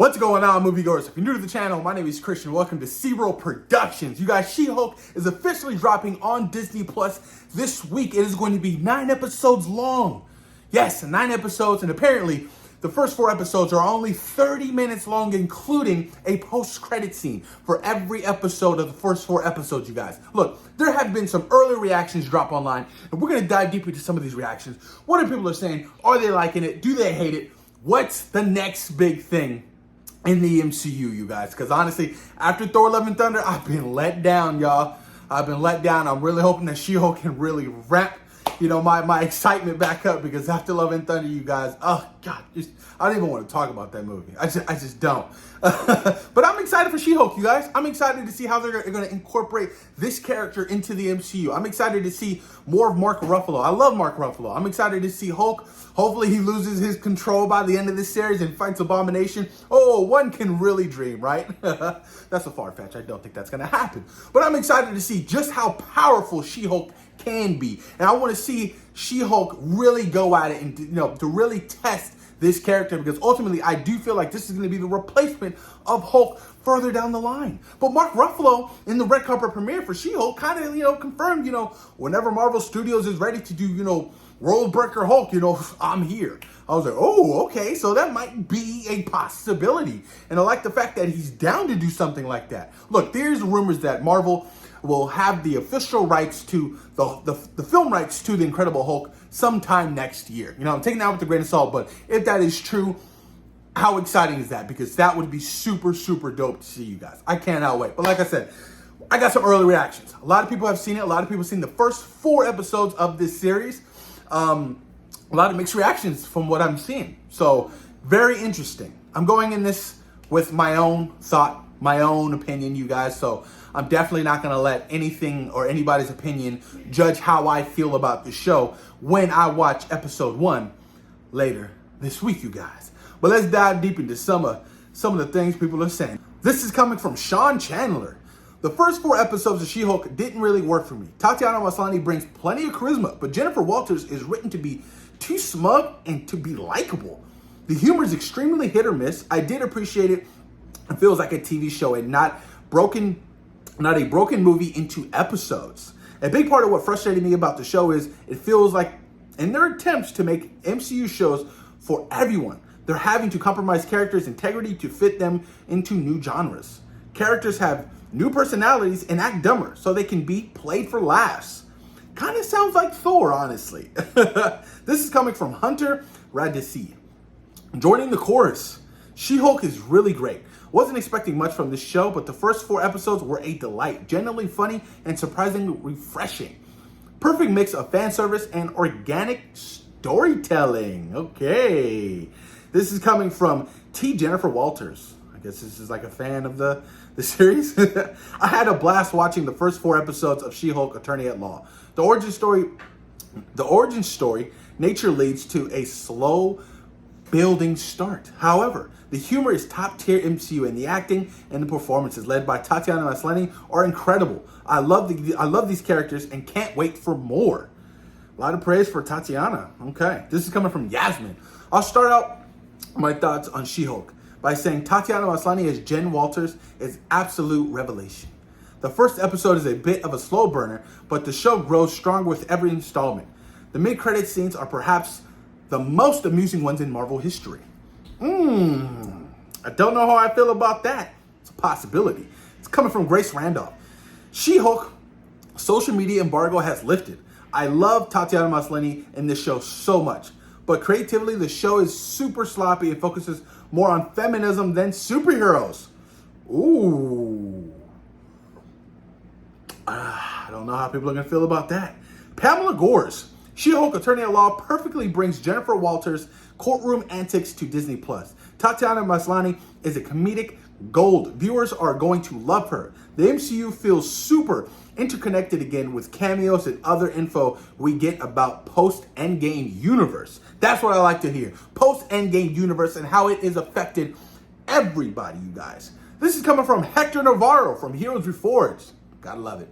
What's going on, moviegoers? If you're new to the channel, my name is Christian. Welcome to Zero Productions. You guys, She-Hulk is officially dropping on Disney Plus this week. It is going to be 9 episodes long. Yes, 9 episodes, and apparently the first 4 episodes are only 30 minutes long, including a post-credit scene for every episode of the first 4 episodes, you guys. Look, there have been some early reactions drop online, and we're going to dive deep into some of these reactions. What are people saying? Are they liking it? Do they hate it? What's the next big thing in the MCU, you guys? Because honestly, after Thor: Love and Thunder, I've been let down, y'all. I've been let down. I'm really hoping that She-Hulk can really ramp, my excitement back up, because after Love and Thunder, you guys, oh God, I don't even want to talk about that movie. I just don't. But I'm excited for She-Hulk, you guys. I'm excited to see how they're going to incorporate this character into the MCU. I'm excited to see more of Mark Ruffalo. I love Mark Ruffalo. I'm excited to see Hulk. Hopefully he loses his control by the end of this series and fights Abomination. Oh, one can really dream, right? That's a far fetch. I don't think that's going to happen. But I'm excited to see just how powerful She-Hulk can be. And I want to see She-Hulk really go at it and, to really test this character, because ultimately I do feel like this is going to be the replacement of Hulk further down the line. But Mark Ruffalo in the red carpet premiere for She-Hulk kind of, confirmed, whenever Marvel Studios is ready to do, World Breaker Hulk, I'm here. I was like, oh, okay, so that might be a possibility. And I like the fact that he's down to do something like that. Look, there's rumors that Marvel will have the official rights to the film rights to the Incredible Hulk sometime next year. I'm taking that with a grain of salt, but if that is true, how exciting is that? Because that would be super, super dope to see, you guys. I cannot wait. But like I said, I got some early reactions. A lot of people have seen it. A lot of people have seen the first 4 episodes of this series. A lot of mixed reactions from what I'm seeing. So very interesting. I'm going in this with my own thought, my own opinion, you guys. So I'm definitely not going to let anything or anybody's opinion judge how I feel about the show when I watch episode 1 later this week, you guys. But let's dive deep into some of the things people are saying. This is coming from Sean Chandler. The first 4 episodes of She-Hulk didn't really work for me. Tatiana Maslany brings plenty of charisma, but Jennifer Walters is written to be too smug and to be likable. The humor is extremely hit or miss. I did appreciate it. It feels like a TV show and not a broken movie into episodes. A big part of what frustrated me about the show is it feels like in their attempts to make MCU shows for everyone, they're having to compromise characters' integrity to fit them into new genres. Characters have new personalities and act dumber so they can be played for laughs. Kind of sounds like Thor, honestly. This is coming from Hunter Radisi. Joining the chorus, She-Hulk is really great. Wasn't expecting much from this show, but the first 4 episodes were a delight. Genuinely funny and surprisingly refreshing. Perfect mix of fan service and organic storytelling. Okay. This is coming from T. Jennifer Walters. I guess this is like a fan of the series. I had a blast watching the first 4 episodes of She-Hulk Attorney at Law. The origin story, nature leads to a slow building start. However, the humor is top tier MCU, and the acting and the performances led by Tatiana Maslany are incredible. I love these characters and can't wait for more. A lot of praise for Tatiana. Okay, this is coming from Yasmin. I'll start out my thoughts on She-Hulk by saying Tatiana Maslany as Jen Walters is absolute revelation. The first episode is a bit of a slow burner, but the show grows stronger with every installment. The mid-credit scenes are perhaps the most amusing ones in Marvel history. I don't know how I feel about that. It's a possibility. It's coming from Grace Randolph. She-Hulk social media embargo has lifted. I love Tatiana Maslany in this show so much, but creatively the show is super sloppy and focuses more on feminism than superheroes. Ooh. I don't know how people are going to feel about that. Pamela Gores. She-Hulk Attorney at Law perfectly brings Jennifer Walters' courtroom antics to Disney+. Tatiana Maslany is a comedic gold. Viewers are going to love her. The MCU feels super interconnected again with cameos and other info we get about post-Endgame universe. That's what I like to hear. Post-Endgame universe and how it is affected everybody, you guys. This is coming from Hector Navarro from Heroes Reforged. Gotta love it.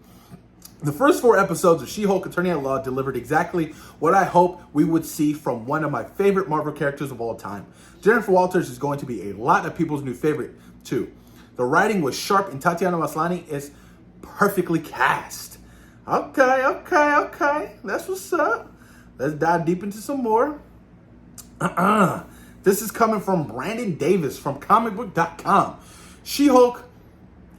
The first 4 episodes of She-Hulk Attorney at Law delivered exactly what I hope we would see from one of my favorite Marvel characters of all time. Jennifer Walters is going to be a lot of people's new favorite, too. The writing was sharp, and Tatiana Maslany is perfectly cast. Okay. That's what's up. Let's dive deep into some more. This is coming from Brandon Davis from comicbook.com. She-Hulk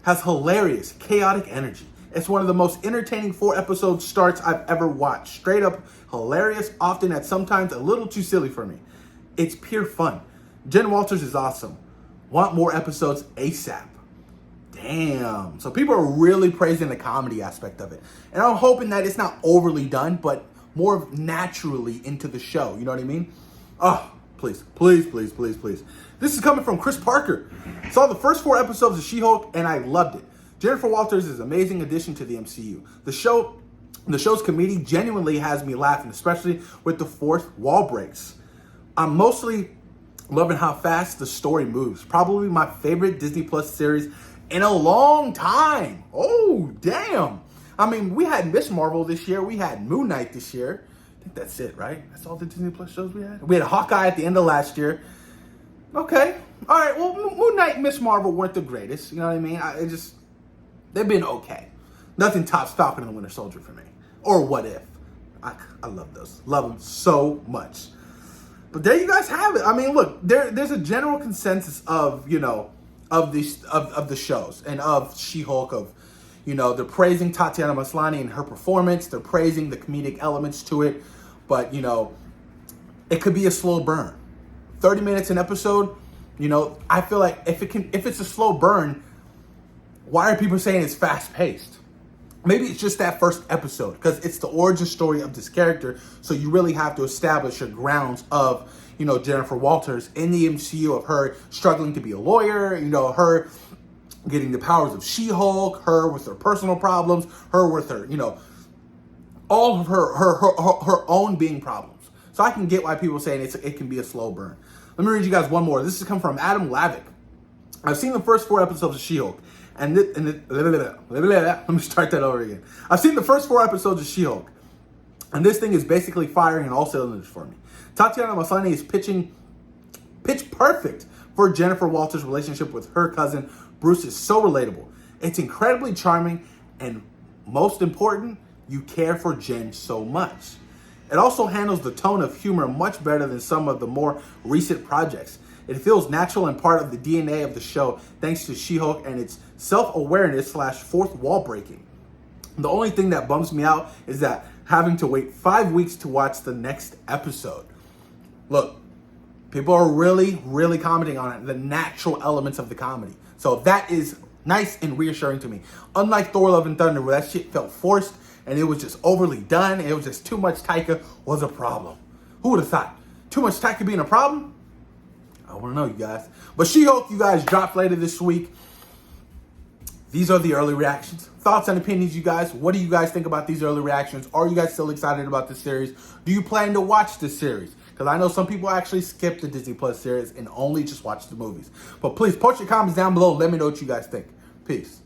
has hilarious, chaotic energy. It's one of the most entertaining 4-episode starts I've ever watched. Straight up hilarious, often at sometimes a little too silly for me. It's pure fun. Jen Walters is awesome. Want more episodes ASAP. Damn. So people are really praising the comedy aspect of it. And I'm hoping that it's not overly done, but more naturally into the show. You know what I mean? Oh, please. This is coming from Chris Parker. Saw the first 4 episodes of She-Hulk and I loved it. Jennifer Walters is an amazing addition to the MCU. The show's comedy genuinely has me laughing, especially with the fourth wall breaks. I'm mostly loving how fast the story moves. Probably my favorite Disney Plus series in a long time. Oh, damn. I mean, we had Miss Marvel this year. We had Moon Knight this year. I think that's it, right? That's all the Disney Plus shows we had. We had Hawkeye at the end of last year. Okay. All right. Well, Moon Knight and Miss Marvel weren't the greatest. You know what I mean? They've been okay. Nothing tops Falcon and the Winter Soldier for me. Or What If. I love those. Love them so much. But there you guys have it. I mean, look, there's a general consensus of, of the shows and of She-Hulk, of, they're praising Tatiana Maslany and her performance. They're praising the comedic elements to it. But, it could be a slow burn. 30 minutes an episode, I feel like if it's a slow burn, why are people saying it's fast-paced? Maybe it's just that first episode because it's the origin story of this character. So you really have to establish your grounds of, Jennifer Walters in the MCU, of her struggling to be a lawyer, her getting the powers of She-Hulk, her with her personal problems, her with her, all of her own being problems. So I can get why people are saying it can be a slow burn. Let me read you guys one more. This is come from Adam Lavick. I've seen the first 4 episodes of She-Hulk. Let me start that over again. I've seen the first 4 episodes of She-Hulk, and this thing is basically firing in all cylinders for me. Tatiana Maslany is pitch perfect for Jennifer Walters' relationship with her cousin. Bruce is so relatable. It's incredibly charming, and most important, you care for Jen so much. It also handles the tone of humor much better than some of the more recent projects. It feels natural and part of the DNA of the show thanks to She-Hulk and its self-awareness / fourth wall breaking. The only thing that bums me out is that having to wait 5 weeks to watch the next episode. Look, people are really commenting on it, the natural elements of the comedy. So that is nice and reassuring to me. Unlike Thor: Love and Thunder, where that shit felt forced and it was just overly done, and it was just too much Taika was a problem. Who would have thought? Too much Taika being a problem? I want to know, you guys. But She-Hulk, you guys, dropped later this week. These are the early reactions. Thoughts and opinions, you guys. What do you guys think about these early reactions? Are you guys still excited about this series? Do you plan to watch this series? Because I know some people actually skip the Disney Plus series and only just watch the movies. But please, post your comments down below. Let me know what you guys think. Peace.